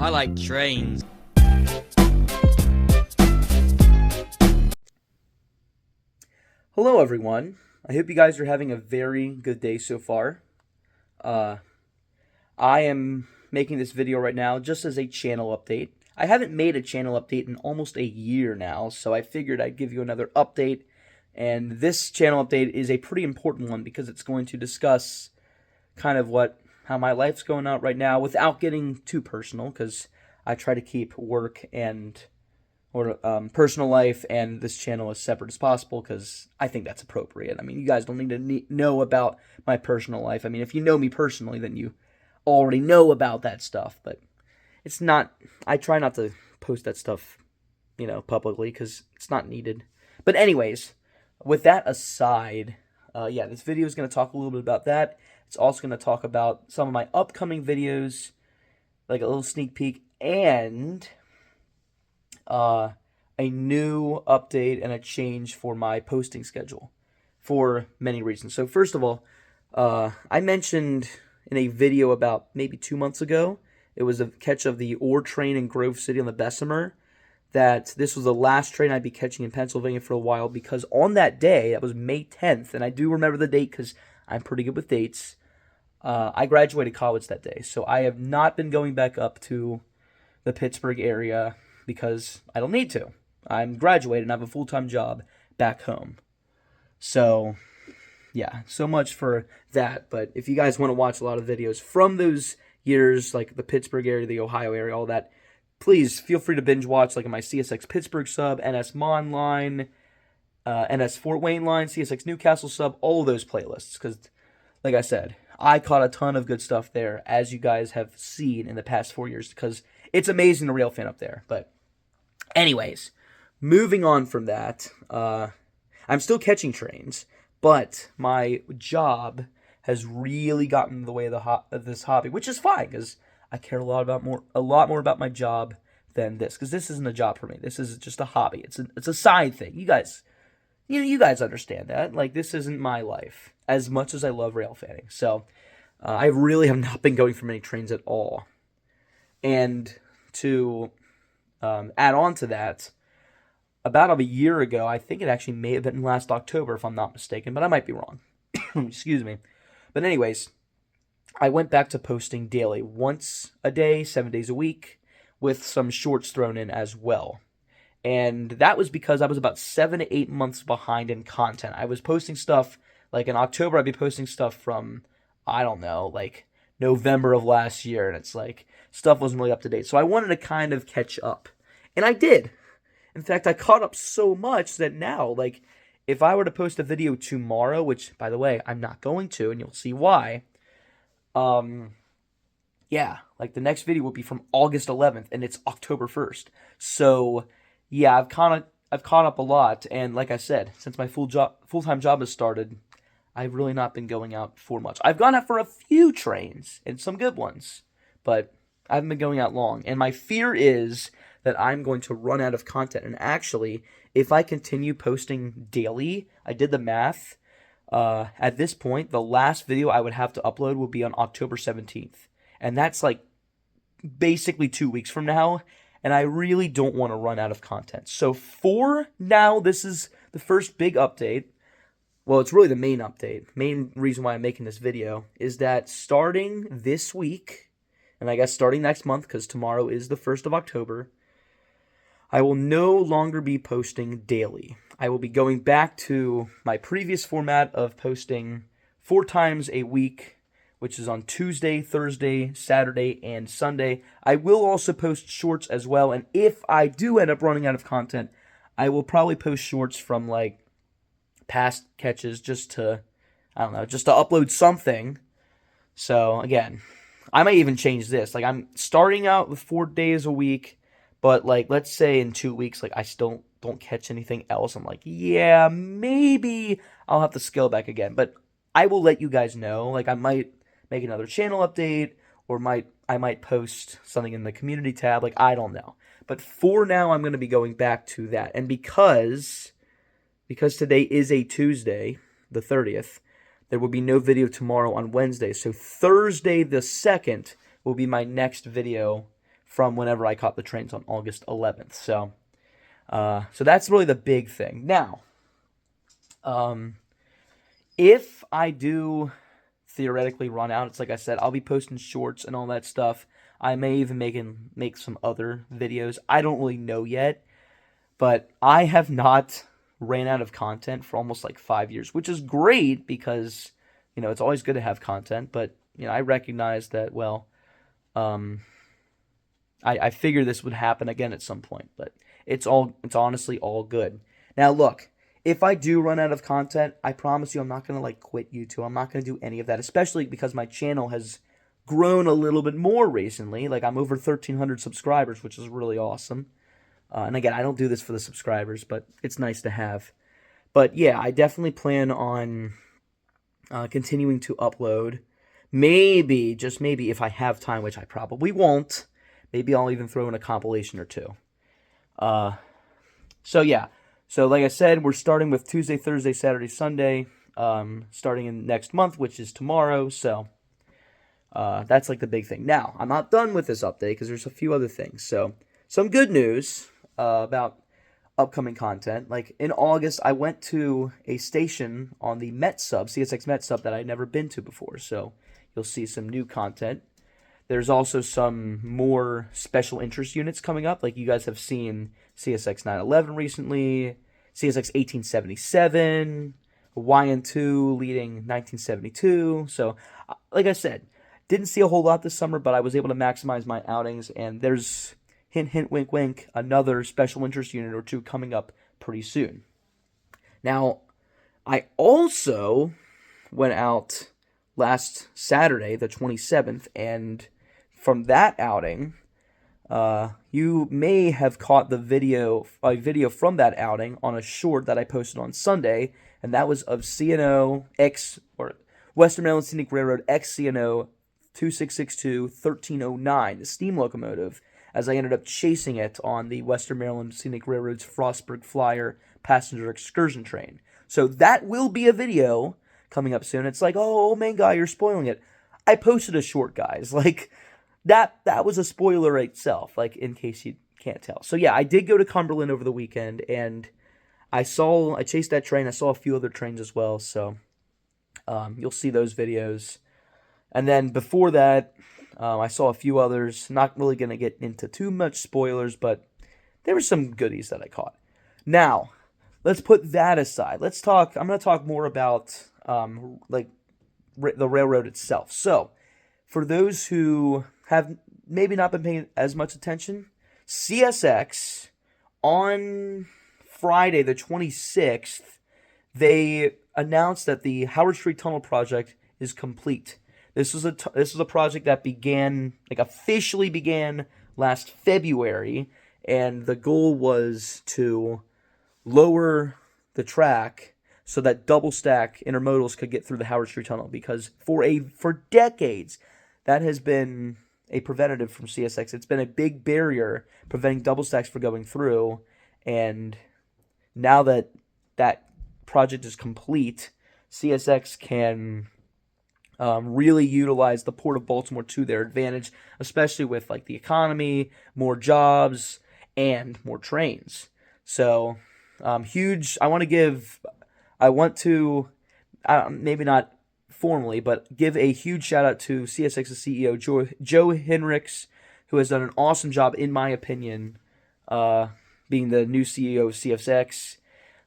I like trains. Hello, everyone. I hope you guys are having a very good day so far. Uh, I am making this video right now just as a channel update. I haven't made a channel update in almost a year now, so I figured I'd give you another update. And this channel update is a pretty important one because it's going to discuss kind of how my life's going out right now without getting too personal, because I try to keep work and personal life and this channel as separate as possible because I think that's appropriate. I mean, you guys don't need to know about my personal life. I mean, if you know me personally, then you already know about that stuff. But it's not. I try not to post that stuff, publicly because it's not needed. But anyways, with that aside, this video is going to talk a little bit about that. It's also going to talk about some of my upcoming videos, like a little sneak peek, and a new update and a change for my posting schedule for many reasons. So first of all, I mentioned in a video about maybe 2 months ago, it was a catch of the ore train in Grove City on the Bessemer, that this was the last train I'd be catching in Pennsylvania for a while, because on that day, that was May 10th, and I do remember the date because I'm pretty good with dates, I graduated college that day. So I have not been going back up to the Pittsburgh area because I don't need to. I'm graduated and I have a full-time job back home. So, yeah, so much for that. But if you guys want to watch a lot of videos from those years, like the Pittsburgh area, the Ohio area, all that, please feel free to binge watch, like in my CSX Pittsburgh sub, NS Mon line, NS Fort Wayne line, CSX Newcastle sub, all of those playlists. Because, like I said, I caught a ton of good stuff there, as you guys have seen in the past 4 years, because it's amazing to rail fan up there. But anyways, moving on from that, I'm still catching trains, but my job has really gotten in the way of this hobby, which is fine because I care a lot more about my job than this, because this isn't a job for me. This is just a hobby. It's a side thing. You guys understand that. Like, this isn't my life as much as I love rail fanning. So I really have not been going for many trains at all. And to add on to that, about a year ago, I think it actually may have been last October, if I'm not mistaken, but I might be wrong. Excuse me. But anyways, I went back to posting daily, once a day, 7 days a week, with some shorts thrown in as well. And that was because I was about 7 to 8 months behind in content. I was posting stuff, like in October, I'd be posting stuff from, I don't know, like November of last year, and it's like, stuff wasn't really up to date. So I wanted to kind of catch up. And I did. In fact, I caught up so much that now, like, if I were to post a video tomorrow, which, by the way, I'm not going to, and you'll see why, like the next video will be from August 11th, and it's October 1st. So, yeah, I've caught up a lot, and like I said, since my full-time job has started, I've really not been going out for much. I've gone out for a few trains, and some good ones, but I haven't been going out long, and my fear is that I'm going to run out of content. And actually, if I continue posting daily, I did the math, at this point, the last video I would have to upload will be on October 17th. And that's like basically 2 weeks from now. And I really don't want to run out of content. So for now, this is the first big update. Well, it's really the main update. Main reason why I'm making this video is that starting this week, and I guess starting next month, because tomorrow is the 1st of October, I will no longer be posting daily. I will be going back to my previous format of posting 4 times a week, which is on Tuesday, Thursday, Saturday, and Sunday. I will also post shorts as well, and if I do end up running out of content, I will probably post shorts from, like, past catches just to upload something. So, again, I might even change this. Like, I'm starting out with 4 days a week, but, like, let's say in 2 weeks, like, I still don't catch anything else. I'm like, yeah, maybe I'll have to scale back again. But I will let you guys know. Like, I might make another channel update, or I might post something in the community tab. Like, I don't know. But for now, I'm going to be going back to that. And because today is a Tuesday, the 30th, there will be no video tomorrow on Wednesday. So Thursday the 2nd will be my next video from whenever I caught the trains on August 11th. So that's really the big thing. Now, if I do theoretically run out, it's like I said, I'll be posting shorts and all that stuff. I may even make some other videos. I don't really know yet, but I have not ran out of content for almost like 5 years, which is great because, it's always good to have content, but, I recognize that, I figured this would happen again at some point, but it's honestly all good. Now, look, if I do run out of content, I promise you I'm not going to quit YouTube. I'm not going to do any of that, especially because my channel has grown a little bit more recently. I'm over 1,300 subscribers, which is really awesome. And again, I don't do this for the subscribers, but it's nice to have. But yeah, I definitely plan on continuing to upload. Maybe, just maybe, if I have time, which I probably won't, maybe I'll even throw in a compilation or two. So yeah. So like I said, we're starting with Tuesday, Thursday, Saturday, Sunday, starting in next month, which is tomorrow. So that's the big thing. Now, I'm not done with this update because there's a few other things. So some good news about upcoming content. In August, I went to a station on the Met sub, CSX Met sub, that I'd never been to before. So you'll see some new content. There's also some more special interest units coming up. You guys have seen CSX 911 recently, CSX 1877, YN2 leading 1972. So, like I said, didn't see a whole lot this summer, but I was able to maximize my outings. And there's, hint, hint, wink, wink, another special interest unit or two coming up pretty soon. Now, I also went out last Saturday, the 27th, and from that outing, you may have caught a video from that outing on a short that I posted on Sunday, and that was of CNO X, or Western Maryland Scenic Railroad XCNO 2662 1309, the steam locomotive, as I ended up chasing it on the Western Maryland Scenic Railroad's Frostburg Flyer passenger excursion train. So that will be a video coming up soon. It's oh man, guy, you're spoiling it. I posted a short, guys. That was a spoiler itself, in case you can't tell. So yeah, I did go to Cumberland over the weekend, and I chased that train. I saw a few other trains as well, so you'll see those videos. And then before that, I saw a few others. Not really going to get into too much spoilers, but there were some goodies that I caught. Now, let's put that aside. I'm going to talk more about the railroad itself. So, for those who have maybe not been paying as much attention, CSX on Friday the 26th, they announced that the Howard Street Tunnel project is complete. This was a project that officially began last February, and the goal was to lower the track so that double stack intermodals could get through the Howard Street Tunnel, because for decades that has been a preventative from CSX. It's been a big barrier preventing double stacks from going through, and now that that project is complete, CSX can really utilize the Port of Baltimore to their advantage, especially with the economy, more jobs, and more trains. So huge. I want to maybe not formally, but give a huge shout out to CSX's CEO Joe Hinrichs, who has done an awesome job, in my opinion, being the new CEO of CSX,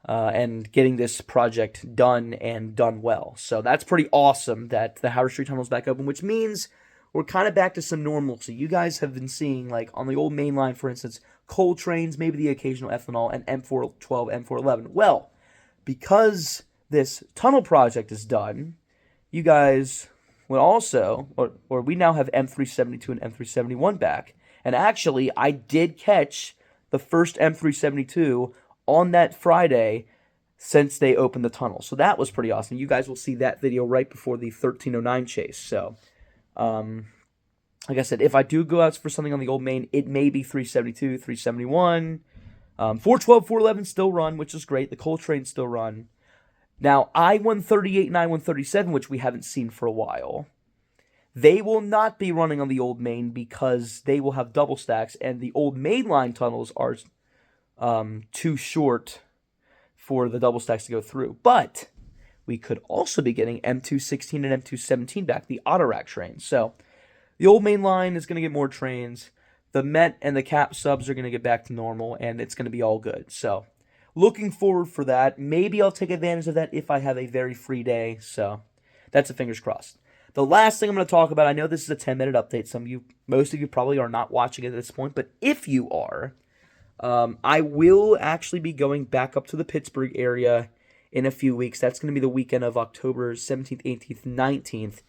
and getting this project done and done well. So that's pretty awesome that the Howard Street Tunnel is back open, which means we're kind of back to some normalcy. You guys have been seeing, on the old main line, for instance, coal trains, maybe the occasional ethanol, and M412, M411. Well, because this tunnel project is done, you guys will also, or we now have M372 and M371 back. And actually, I did catch the first M372 on that Friday since they opened the tunnel. So that was pretty awesome. You guys will see that video right before the 1309 chase. So, like I said, if I do go out for something on the old main, it may be 372, 371. 412, 411 still run, which is great. The coal trains still run. Now, I-138 and I-137, which we haven't seen for a while, They will not be running on the old main because they will have double stacks, and the old mainline tunnels are too short for the double stacks to go through. But we could also be getting M216 and M217 back, the Autorack trains. So the old main line is going to get more trains. The Met and the Cap subs are going to get back to normal, and it's going to be all good. So looking forward for that. Maybe I'll take advantage of that if I have a very free day. So that's a fingers crossed. The last thing I'm going to talk about, I know this is a 10-minute update. Most of you probably are not watching it at this point, but if you are, I will actually be going back up to the Pittsburgh area in a few weeks. That's going to be the weekend of October 17th, 18th, 19th.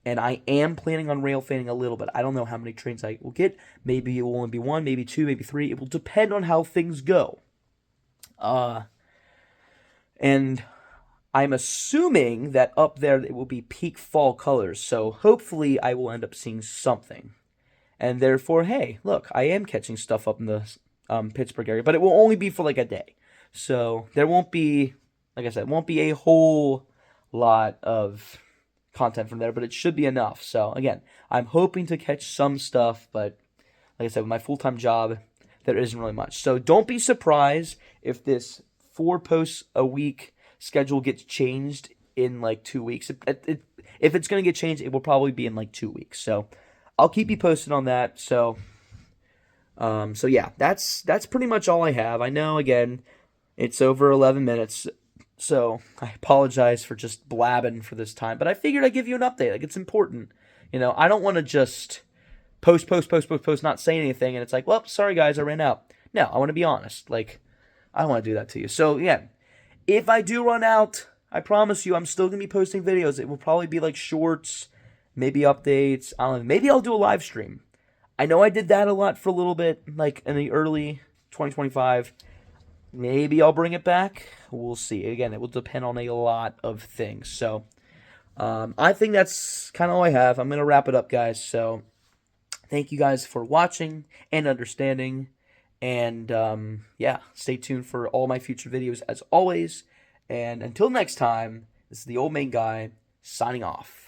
And I am planning on rail fanning a little bit. I don't know how many trains I will get. Maybe it will only be one, maybe two, maybe three. It will depend on how things go. And I'm assuming that up there it will be peak fall colors. So hopefully I will end up seeing something. And therefore, hey, look, I am catching stuff up in the Pittsburgh area. But it will only be for like a day. So there won't be, like I said, won't be a whole lot of content from there, but it should be enough. So again, I'm hoping to catch some stuff, but like I said, with my full-time job, there isn't really much. So don't be surprised if this 4 posts a week schedule gets changed in like 2 weeks. If it's going to get changed, it will probably be in like 2 weeks. So I'll keep you posted on that. So yeah, that's pretty much all I have. I know, again, it's over 11 minutes. So I apologize for just blabbing for this time, but I figured I'd give you an update. Like, it's important. I don't want to just post, not say anything, and it's like, well, sorry guys, I ran out. No, I want to be honest. Like, I don't want to do that to you. So yeah, if I do run out, I promise you I'm still going to be posting videos. It will probably be like shorts, maybe updates. I don't know, maybe I'll do a live stream. I know I did that a lot for a little bit, like in the early 2025. Maybe I'll bring it back. We'll see. Again, it will depend on a lot of things. So I think that's kind of all I have. I'm going to wrap it up, guys. So thank you guys for watching and understanding. And yeah, stay tuned for all my future videos as always. And until next time, this is the Old Main Guy signing off.